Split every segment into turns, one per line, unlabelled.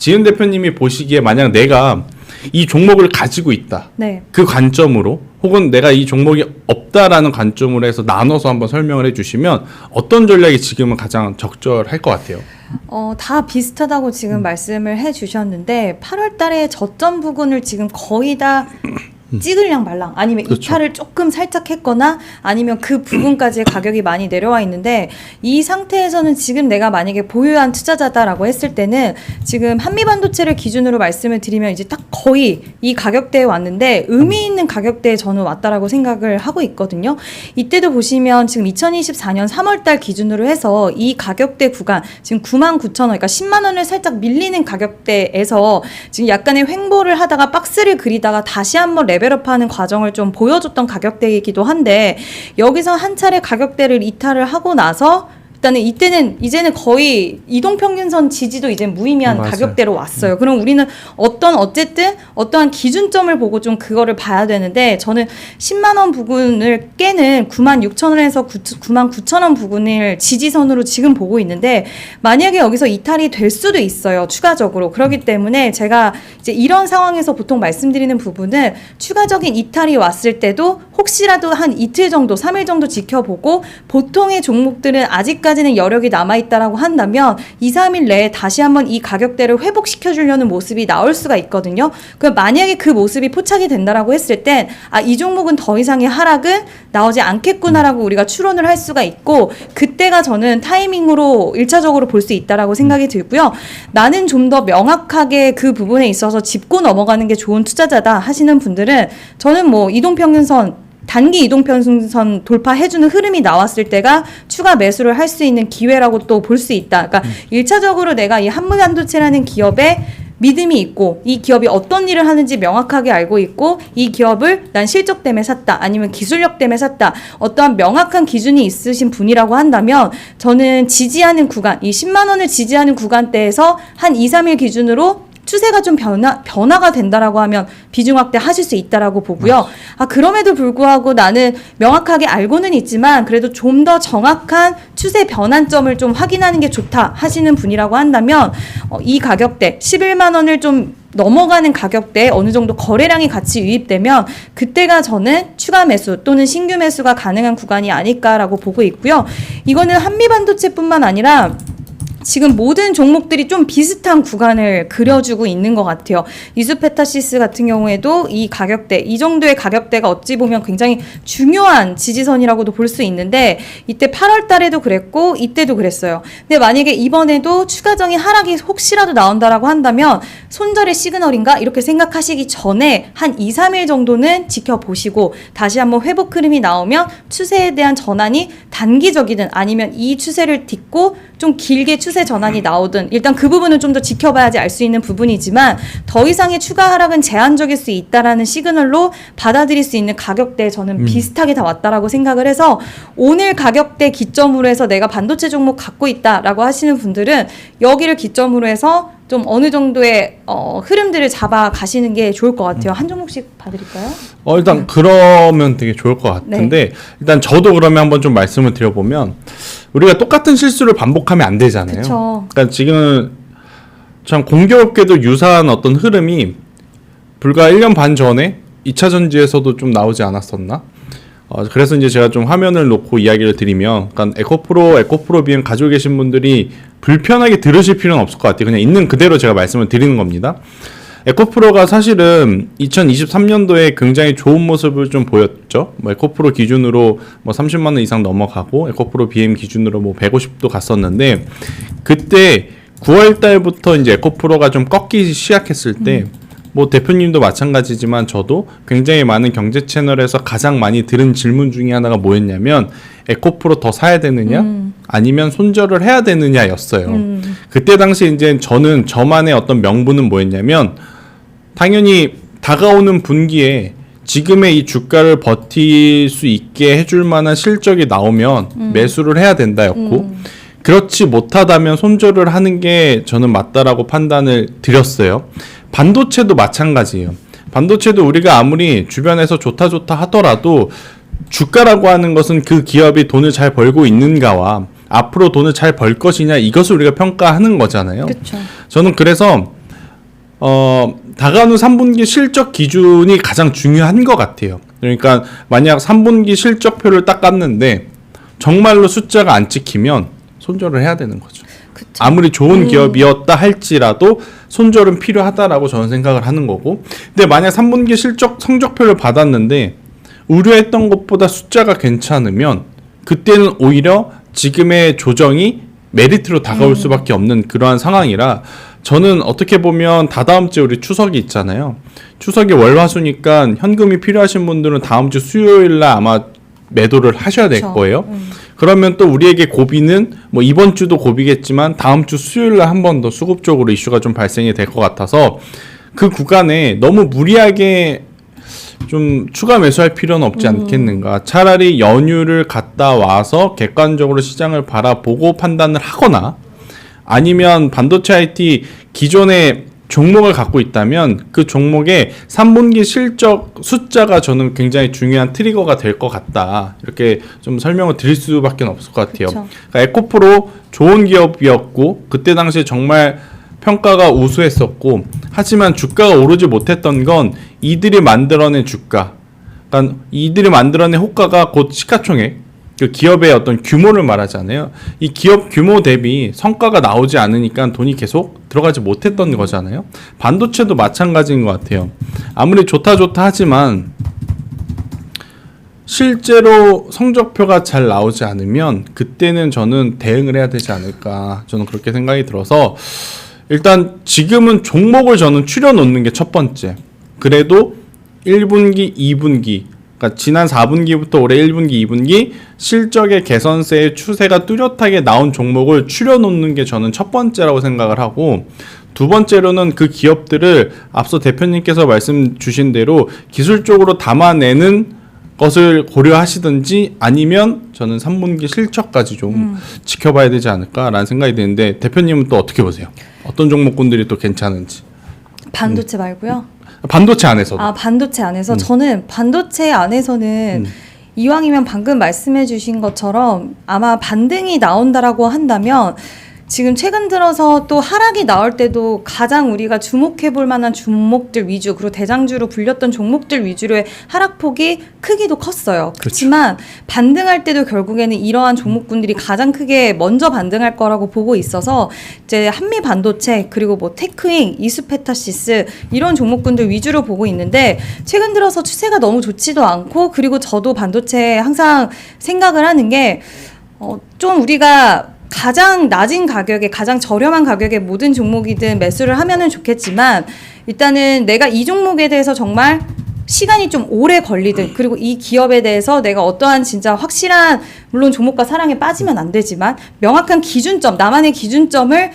지은 대표님이 보시기에 만약 내가 이 종목을 가지고 있다.
네.
그 관점으로 혹은 내가 이 종목이 없다라는 관점으로 해서 나눠서 한번 설명을 해주시면 어떤 전략이 지금은 가장 적절할 것 같아요?
다 비슷하다고 지금 말씀을 해주셨는데 8월 달에 저점 부근을 지금 거의 다 찍을랑 말랑 아니면
그렇죠.
이탈을 조금 살짝 했거나 아니면 그 부분까지의 가격이 많이 내려와 있는데 이 상태에서는 지금 내가 만약에 보유한 투자자다라고 했을 때는 지금 한미반도체를 기준으로 말씀을 드리면 이제 딱 거의 이 가격대에 왔는데 의미 있는 가격대에 저는 왔다라고 생각을 하고 있거든요. 이때도 보시면 지금 2024년 3월달 기준으로 해서 이 가격대 구간 지금 99,000원 그러니까 10만 원을 살짝 밀리는 가격대에서 지금 약간의 횡보를 하다가 박스를 그리다가 다시 한번 레벨업하는 과정을 좀 보여줬던 가격대이기도 한데 여기서 한 차례 가격대를 이탈을 하고 나서 일단은 이제는 거의 이동평균선 지지도 이제 무의미한
맞아요.
가격대로 왔어요. 그럼 우리는 어쨌든 어떠한 기준점을 보고 좀 그거를 봐야 되는데 저는 10만 원 부근을 깨는 96,000원에서 99,000원 부근을 지지선으로 지금 보고 있는데 만약에 여기서 이탈이 될 수도 있어요. 추가적으로. 그렇기 때문에 제가 이제 이런 상황에서 보통 말씀드리는 부분은 추가적인 이탈이 왔을 때도 혹시라도 한 이틀 정도, 3일 정도 지켜보고 보통의 종목들은 아직까지는 여력이 남아있다라고 한다면 2, 3일 내에 다시 한번 이 가격대를 회복시켜 주려는 모습이 나올 수가 있거든요. 그럼 만약에 그 모습이 포착이 된다라고 했을 땐 이 종목은 더 이상의 하락은 나오지 않겠구나라고 우리가 추론을 할 수가 있고 그때가 저는 타이밍으로 1차적으로 볼 수 있다라고 생각이 들고요. 나는 좀 더 명확하게 그 부분에 있어서 짚고 넘어가는 게 좋은 투자자다 하시는 분들은 저는 뭐 이동평균선 단기 이동평균선 돌파해주는 흐름이 나왔을 때가 추가 매수를 할 수 있는 기회라고 또 볼 수 있다. 그러니까 1차적으로 내가 이 한미반도체라는 기업에 믿음이 있고 이 기업이 어떤 일을 하는지 명확하게 알고 있고 이 기업을 난 실적 때문에 샀다 아니면 기술력 때문에 샀다 어떠한 명확한 기준이 있으신 분이라고 한다면 저는 지지하는 구간 이 10만 원을 지지하는 구간대에서 한 2, 3일 기준으로 추세가 좀 변화가 된다라고 하면 비중 확대 하실 수 있다라고 보고요. 그럼에도 불구하고 나는 명확하게 알고는 있지만 그래도 좀 더 정확한 추세 변환점을 좀 확인하는 게 좋다 하시는 분이라고 한다면 이 가격대 11만 원을 좀 넘어가는 가격대에 어느 정도 거래량이 같이 유입되면 그때가 저는 추가 매수 또는 신규 매수가 가능한 구간이 아닐까라고 보고 있고요. 이거는 한미반도체뿐만 아니라 지금 모든 종목들이 좀 비슷한 구간을 그려주고 있는 것 같아요. 이수페타시스 같은 경우에도 이 가격대, 이 정도의 가격대가 어찌 보면 굉장히 중요한 지지선이라고도 볼 수 있는데 이때 8월 달에도 그랬고 이때도 그랬어요. 근데 만약에 이번에도 추가적인 하락이 혹시라도 나온다라고 한다면 손절의 시그널인가? 이렇게 생각하시기 전에 한 2, 3일 정도는 지켜보시고 다시 한번 회복 흐름이 나오면 추세에 대한 전환이 단기적이든 아니면 이 추세를 딛고 좀 길게 추세 전환이 나오든 일단 그 부분은 좀 더 지켜봐야지 알 수 있는 부분이지만 더 이상의 추가 하락은 제한적일 수 있다라는 시그널로 받아들일 수 있는 가격대에 저는 비슷하게 다 왔다라고 생각을 해서 오늘 가격대 기점으로 해서 내가 반도체 종목 갖고 있다라고 하시는 분들은 여기를 기점으로 해서 좀 어느 정도의 흐름들을 잡아 가시는 게 좋을 것 같아요. 한 종목씩 봐드릴까요?
일단 그러면 되게 좋을 것 같은데 일단 저도 그러면 한번 좀 말씀을 드려보면 우리가 똑같은 실수를 반복하면 안 되잖아요.
그쵸.
그러니까 지금 참 공교롭게도 유사한 어떤 흐름이 불과 1년 반 전에 2차 전지에서도 좀 나오지 않았었나? 그래서 이제 제가 좀 화면을 놓고 이야기를 드리면, 그러니까 에코프로 BM 가지고 계신 분들이 불편하게 들으실 필요는 없을 것 같아요. 그냥 있는 그대로 제가 말씀을 드리는 겁니다. 에코프로가 사실은 2023년도에 굉장히 좋은 모습을 좀 보였죠. 에코프로 기준으로 30만 원 이상 넘어가고, 에코프로 BM 기준으로 150도 갔었는데, 그때 9월 달부터 이제 에코프로가 좀 꺾이기 시작했을 때, 대표님도 마찬가지지만 저도 굉장히 많은 경제 채널에서 가장 많이 들은 질문 중에 하나가 뭐였냐면 에코프로 더 사야 되느냐 아니면 손절을 해야 되느냐였어요. 그때 당시 이제 저는 저만의 어떤 명분은 뭐였냐면 당연히 다가오는 분기에 지금의 이 주가를 버틸 수 있게 해줄 만한 실적이 나오면 매수를 해야 된다였고 그렇지 못하다면 손절을 하는 게 저는 맞다라고 판단을 드렸어요. 반도체도 마찬가지예요. 반도체도 우리가 아무리 주변에서 좋다 하더라도 주가라고 하는 것은 그 기업이 돈을 잘 벌고 있는가와 앞으로 돈을 잘 벌 것이냐 이것을 우리가 평가하는 거잖아요.
그쵸.
저는 그래서 다가오는 3분기 실적 기준이 가장 중요한 것 같아요. 그러니까 만약 3분기 실적표를 딱 깠는데 정말로 숫자가 안 찍히면 손절을 해야 되는 거죠.
그쵸.
아무리 좋은 기업이었다 할지라도 손절은 필요하다라고 저는 생각을 하는 거고, 근데 만약 3분기 실적 성적표를 받았는데 우려했던 것보다 숫자가 괜찮으면 그때는 오히려 지금의 조정이 메리트로 다가올 수밖에 없는 그러한 상황이라, 저는 어떻게 보면 다다음 주에 우리 추석이 있잖아요. 추석이 월화수니까 현금이 필요하신 분들은 다음 주 수요일날 아마 매도를 하셔야 될
그쵸.
거예요. 그러면 또 우리에게 고비는 뭐 이번 주도 고비겠지만 다음 주 수요일날 한 번 더 수급적으로 이슈가 좀 발생이 될 것 같아서 그 구간에 너무 무리하게 좀 추가 매수할 필요는 없지 않겠는가. 차라리 연휴를 갔다 와서 객관적으로 시장을 바라보고 판단을 하거나, 아니면 반도체 IT 기존의 종목을 갖고 있다면 그 종목의 3분기 실적 숫자가 저는 굉장히 중요한 트리거가 될 것 같다, 이렇게 좀 설명을 드릴 수밖에 없을 것 같아요.
그쵸.
그러니까 에코프로 좋은 기업이었고 그때 당시에 정말 평가가 우수했었고, 하지만 주가가 오르지 못했던 건 이들이 만들어낸 주가, 그러니까 이들이 만들어낸 호가가 곧 시가총액, 그 기업의 어떤 규모를 말하잖아요. 이 기업 규모 대비 성과가 나오지 않으니까 돈이 계속 들어가지 못했던 거잖아요. 반도체도 마찬가지인 것 같아요. 아무리 좋다 하지만 실제로 성적표가 잘 나오지 않으면 그때는 저는 대응을 해야 되지 않을까, 저는 그렇게 생각이 들어서, 일단 지금은 종목을 저는 추려 놓는 게 첫 번째. 그래도 1분기, 2분기, 그러니까 지난 4분기부터 올해 1분기, 2분기 실적의 개선세의 추세가 뚜렷하게 나온 종목을 추려 놓는 게 저는 첫 번째라고 생각을 하고, 두 번째로는 그 기업들을 앞서 대표님께서 말씀 주신 대로 기술적으로 담아내는 것을 고려하시든지, 아니면 저는 3분기 실적까지 좀 지켜봐야 되지 않을까라는 생각이 드는데, 대표님은 또 어떻게 보세요? 어떤 종목군들이 또 괜찮은지.
반도체 말고요.
반도체 안에서도.
아, 반도체 안에서 저는 반도체 안에서는 이왕이면 방금 말씀해 주신 것처럼 아마 반등이 나온다라고 한다면, 지금 최근 들어서 또 하락이 나올 때도 가장 우리가 주목해 볼 만한 종목들 위주, 그리고 대장주로 불렸던 종목들 위주로의 하락폭이 크기도 컸어요. 그렇지만 반등할 때도 결국에는 이러한 종목군들이 가장 크게 먼저 반등할 거라고 보고 있어서, 이제 한미 반도체, 그리고 뭐 테크잉, 이수페타시스 이런 종목군들 위주로 보고 있는데, 최근 들어서 추세가 너무 좋지도 않고, 그리고 저도 반도체 항상 생각을 하는 게 좀 우리가 가장 낮은 가격에, 가장 저렴한 가격에 모든 종목이든 매수를 하면은 좋겠지만, 일단은 내가 이 종목에 대해서 정말 시간이 좀 오래 걸리든, 그리고 이 기업에 대해서 내가 어떠한 진짜 확실한, 물론 종목과 사랑에 빠지면 안 되지만 명확한 기준점, 나만의 기준점을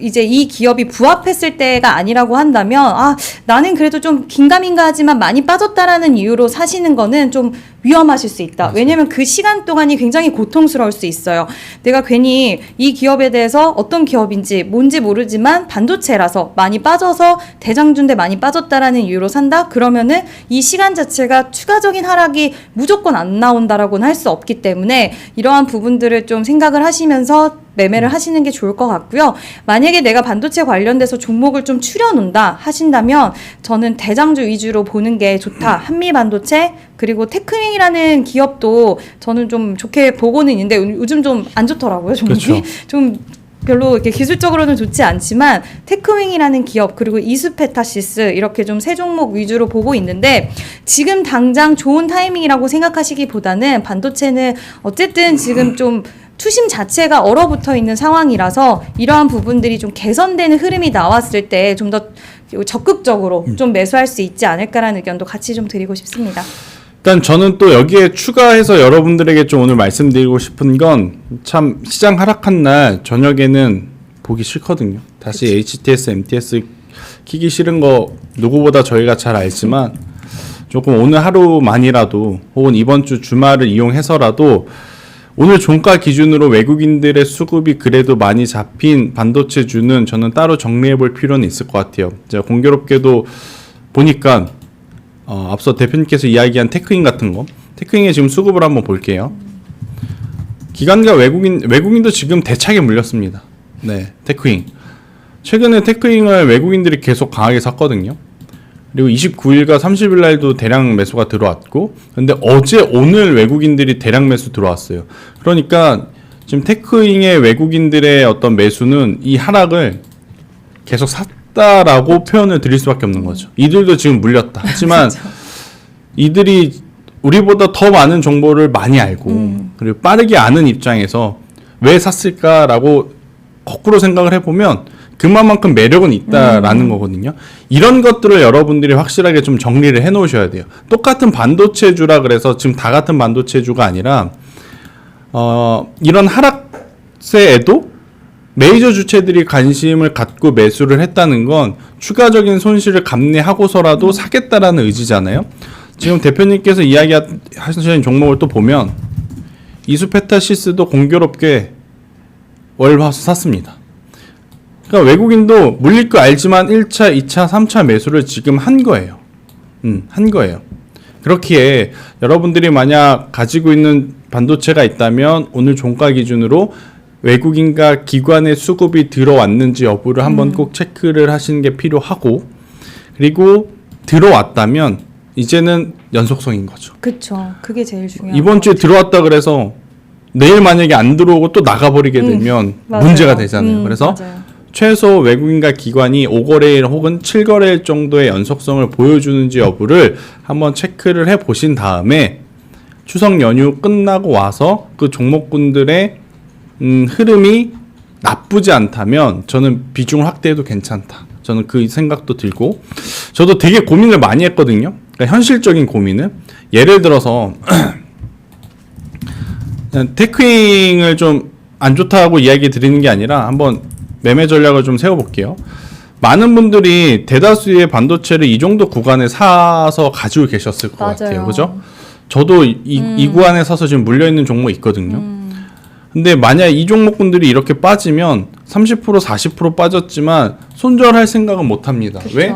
이제 이 기업이 부합했을 때가 아니라고 한다면, 아, 나는 그래도 좀 긴가민가 하지만 많이 빠졌다라는 이유로 사시는 거는 좀 위험하실 수 있다. 왜냐면 그 시간 동안이 굉장히 고통스러울 수 있어요. 내가 괜히 이 기업에 대해서 어떤 기업인지 뭔지 모르지만 반도체라서 많이 빠져서 대장주인데 많이 빠졌다라는 이유로 산다? 그러면은 이 시간 자체가 추가적인 하락이 무조건 안 나온다라고는 할 수 없기 때문에, 이러한 부분들을 좀 생각을 하시면서 매매를 하시는 게 좋을 것 같고요. 만약에 내가 반도체 관련돼서 종목을 좀 추려놓는다 하신다면 저는 대장주 위주로 보는 게 좋다. 한미반도체, 그리고 테크윙이라는 기업도 저는 좀 좋게 보고는 있는데 요즘 좀 안 좋더라고요, 종목이.
그렇죠.
좀 별로 이렇게 기술적으로는 좋지 않지만 테크윙이라는 기업, 그리고 이수페타시스, 이렇게 좀 세 종목 위주로 보고 있는데, 지금 당장 좋은 타이밍이라고 생각하시기보다는 반도체는 어쨌든 지금 좀 투심 자체가 얼어붙어 있는 상황이라서 이러한 부분들이 좀 개선되는 흐름이 나왔을 때 좀 더 적극적으로 좀 매수할 수 있지 않을까라는 의견도 같이 좀 드리고 싶습니다.
일단 저는 또 여기에 추가해서 여러분들에게 좀 오늘 말씀드리고 싶은 건, 참 시장 하락한 날 저녁에는 보기 싫거든요. 다시
그치.
HTS, MTS 키기 싫은 거 누구보다 저희가 잘 알지만, 조금 오늘 하루만이라도 혹은 이번 주 주말을 이용해서라도 오늘 종가 기준으로 외국인들의 수급이 그래도 많이 잡힌 반도체주는 저는 따로 정리해 볼 필요는 있을 것 같아요. 제가 공교롭게도 보니까 앞서 대표님께서 이야기한 테크잉 같은 거, 테크잉의 지금 수급을 한번 볼게요. 기관과 외국인도 지금 대차게 물렸습니다. 네, 테크잉. 최근에 테크잉을 외국인들이 계속 강하게 샀거든요. 그리고 29일과 30일 날도 대량 매수가 들어왔고, 근데 어제 오늘 외국인들이 대량 매수 들어왔어요. 그러니까 지금 테크잉의 외국인들의 어떤 매수는 이 하락을 계속 샀다라고 표현을 드릴 수밖에 없는 거죠. 이들도 지금 물렸다. 하지만 이들이 우리보다 더 많은 정보를 많이 알고 그리고 빠르게 아는 입장에서 왜 샀을까라고 거꾸로 생각을 해보면 그만큼 매력은 있다라는 거거든요. 이런 것들을 여러분들이 확실하게 좀 정리를 해 놓으셔야 돼요. 똑같은 반도체주라 그래서 지금 다 같은 반도체주가 아니라 이런 하락세에도 메이저 주체들이 관심을 갖고 매수를 했다는 건 추가적인 손실을 감내하고서라도 사겠다라는 의지잖아요. 지금 대표님께서 이야기하시는 종목을 또 보면 이수페타시스도 공교롭게 월화수 샀습니다. 그러니까 외국인도 물릴 거 알지만 1차, 2차, 3차 매수를 지금 한 거예요. 한 거예요. 그렇기에 여러분들이 만약 가지고 있는 반도체가 있다면 오늘 종가 기준으로 외국인과 기관의 수급이 들어왔는지 여부를 한번 꼭 체크를 하시는 게 필요하고, 그리고 들어왔다면 이제는 연속성인 거죠.
그렇죠. 그게 제일 중요해요.
이번 주에 들어왔다 그래서 내일 만약에 안 들어오고 또 나가버리게 되면 문제가 되잖아요. 그래서
맞아요.
최소 외국인과 기관이 5거래일 혹은 7거래일 정도의 연속성을 보여주는지 여부를 한번 체크를 해보신 다음에 추석 연휴 끝나고 와서 그 종목군들의 흐름이 나쁘지 않다면 저는 비중을 확대해도 괜찮다. 저는 그 생각도 들고, 저도 되게 고민을 많이 했거든요. 그러니까 현실적인 고민을. 예를 들어서 테크잉을 좀 안 좋다고 이야기 드리는 게 아니라 한번 매매 전략을 좀 세워볼게요. 많은 분들이 대다수의 반도체를 이 정도 구간에 사서 가지고 계셨을 것 같아요. 그죠? 저도 이 구간에 사서 지금 물려있는 종목 있거든요. 근데 만약 이 종목군들이 이렇게 빠지면 30% 40% 빠졌지만 손절할 생각은 못 합니다.
그쵸.
왜?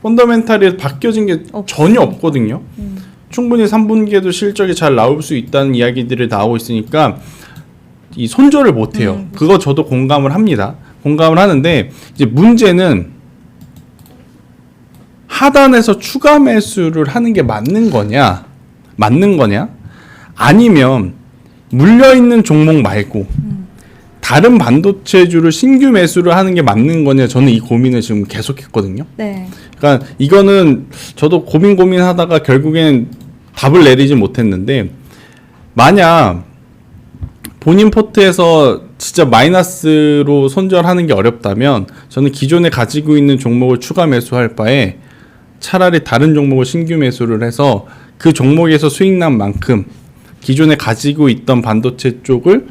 펀더멘탈이 바뀌어진 게 전혀 없거든요. 충분히 3분기에도 실적이 잘 나올 수 있다는 이야기들이 나오고 있으니까 이 손절을 못 해요. 그거 저도 공감을 합니다. 공감을 하는데 이제 문제는 하단에서 추가 매수를 하는 게 맞는 거냐? 아니면 물려 있는 종목 말고 다른 반도체주를 신규 매수를 하는 게 맞는 거냐? 저는 이 고민을 지금 계속했거든요.
네.
그러니까 이거는 저도 고민하다가 결국엔 답을 내리지 못했는데, 만약 본인 포트에서 진짜 마이너스로 손절하는 게 어렵다면 저는 기존에 가지고 있는 종목을 추가 매수할 바에 차라리 다른 종목을 신규 매수를 해서 그 종목에서 수익 난 만큼 기존에 가지고 있던 반도체 쪽을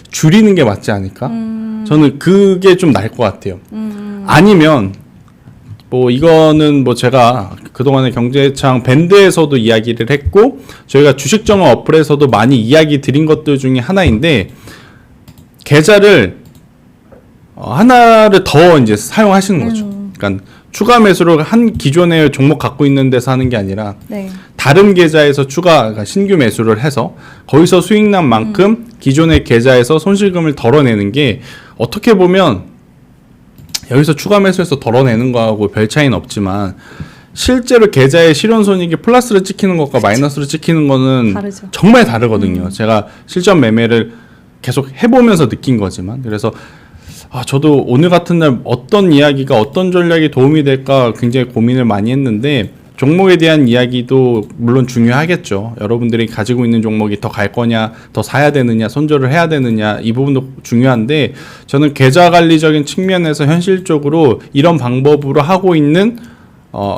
줄이는 게 맞지 않을까? 저는 그게 좀 나을 것 같아요. 아니면 뭐 이거는 뭐 제가 그동안에 경제창 밴드에서도 이야기를 했고 저희가 주식정원 어플에서도 많이 이야기 드린 것들 중에 하나인데, 계좌를 하나를 더 이제 사용하시는 거죠. 그러니까 추가 매수를 한 기존의 종목 갖고 있는 데서 하는 게 아니라
네.
다른 계좌에서 그러니까 신규 매수를 해서 거기서 수익 난 만큼 기존의 계좌에서 손실금을 덜어내는 게 어떻게 보면 여기서 추가 매수해서 덜어내는 거하고 별 차이는 없지만 실제로 계좌의 실현손익이 플러스를 찍히는 것과 마이너스를 찍히는 거는
다르죠.
정말 다르거든요. 제가 실전 매매를 계속 해보면서 느낀 거지만, 그래서 저도 오늘 같은 날 어떤 이야기가 어떤 전략이 도움이 될까 굉장히 고민을 많이 했는데, 종목에 대한 이야기도 물론 중요하겠죠. 여러분들이 가지고 있는 종목이 더 갈 거냐, 더 사야 되느냐, 손절을 해야 되느냐, 이 부분도 중요한데, 저는 계좌 관리적인 측면에서 현실적으로 이런 방법으로 하고 있는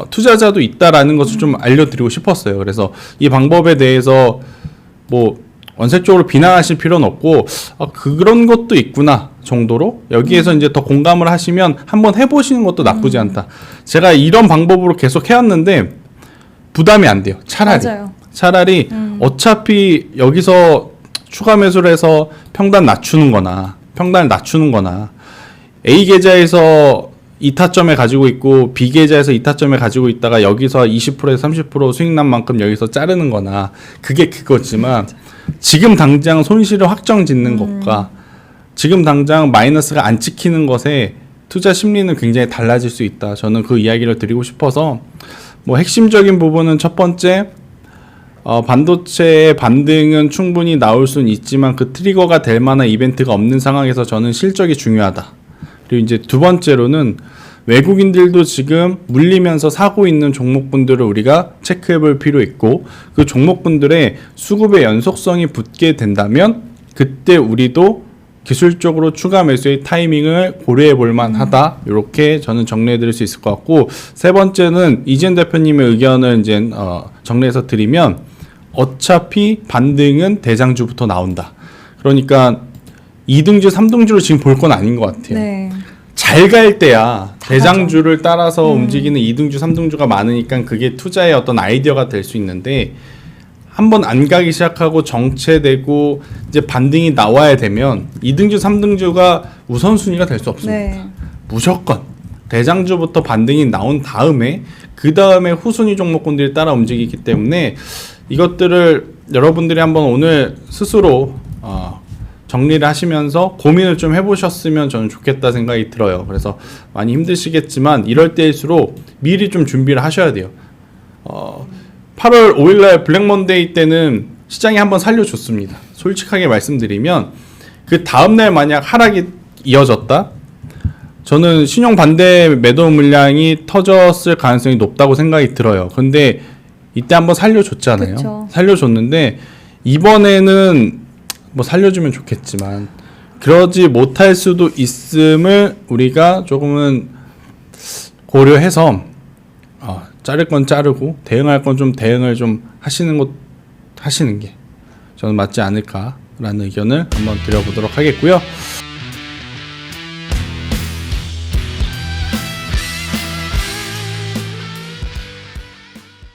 투자자도 있다라는 것을 좀 알려드리고 싶었어요. 그래서 이 방법에 대해서 뭐 원색적으로 비난하실 필요는 없고 그런 것도 있구나 정도로 여기에서 이제 더 공감을 하시면 한번 해보시는 것도 나쁘지 않다. 제가 이런 방법으로 계속 해왔는데 부담이 안 돼요. 차라리 어차피 여기서 추가 매수를 해서 평단을 낮추는 거나 A 계좌에서 이타점에 가지고 있고 B 계좌에서 이타점에 가지고 있다가 여기서 20%에서 30% 수익 난 만큼 여기서 자르는 거나 그게 그거지만, 지금 당장 손실을 확정 짓는 것과 지금 당장 마이너스가 안 찍히는 것에 투자 심리는 굉장히 달라질 수 있다. 저는 그 이야기를 드리고 싶어서 뭐 핵심적인 부분은 첫 번째 반도체의 반등은 충분히 나올 수는 있지만 그 트리거가 될 만한 이벤트가 없는 상황에서 저는 실적이 중요하다. 그리고 이제 두 번째로는 외국인들도 지금 물리면서 사고 있는 종목분들을 우리가 체크해 볼 필요 있고 그 종목분들의 수급의 연속성이 붙게 된다면 그때 우리도 기술적으로 추가 매수의 타이밍을 고려해 볼 만하다. 이렇게 저는 정리해 드릴 수 있을 것 같고 세 번째는 이재현 대표님의 의견을 이제 정리해서 드리면 어차피 반등은 대장주부터 나온다. 그러니까 2등주, 3등주로 지금 볼 건 아닌 것 같아요.
네.
잘 갈 때야
다
대장주를 따라서 움직이는 2등주, 3등주가 많으니까 그게 투자의 어떤 아이디어가 될 수 있는데 한번 안 가기 시작하고 정체되고 이제 반등이 나와야 되면 2등주, 3등주가 우선순위가 될 수 없습니다.
네.
무조건 대장주부터 반등이 나온 다음에 그 다음에 후순위 종목군들이 따라 움직이기 때문에 이것들을 여러분들이 한번 오늘 스스로 정리를 하시면서 고민을 좀 해보셨으면 저는 좋겠다 생각이 들어요. 그래서 많이 힘드시겠지만 이럴 때일수록 미리 좀 준비를 하셔야 돼요. 8월 5일날 블랙먼데이 때는 시장이 한번 살려줬습니다. 솔직하게 말씀드리면 그 다음날 만약 하락이 이어졌다? 저는 신용 반대 매도 물량이 터졌을 가능성이 높다고 생각이 들어요. 근데 이때 한번 살려줬잖아요.
그쵸.
살려줬는데 이번에는 뭐 살려주면 좋겠지만 그러지 못할 수도 있음을 우리가 조금은 고려해서 자를 건 자르고 대응할 건 좀 대응을 좀 하시는 게 저는 맞지 않을까라는 의견을 한번 드려보도록 하겠고요.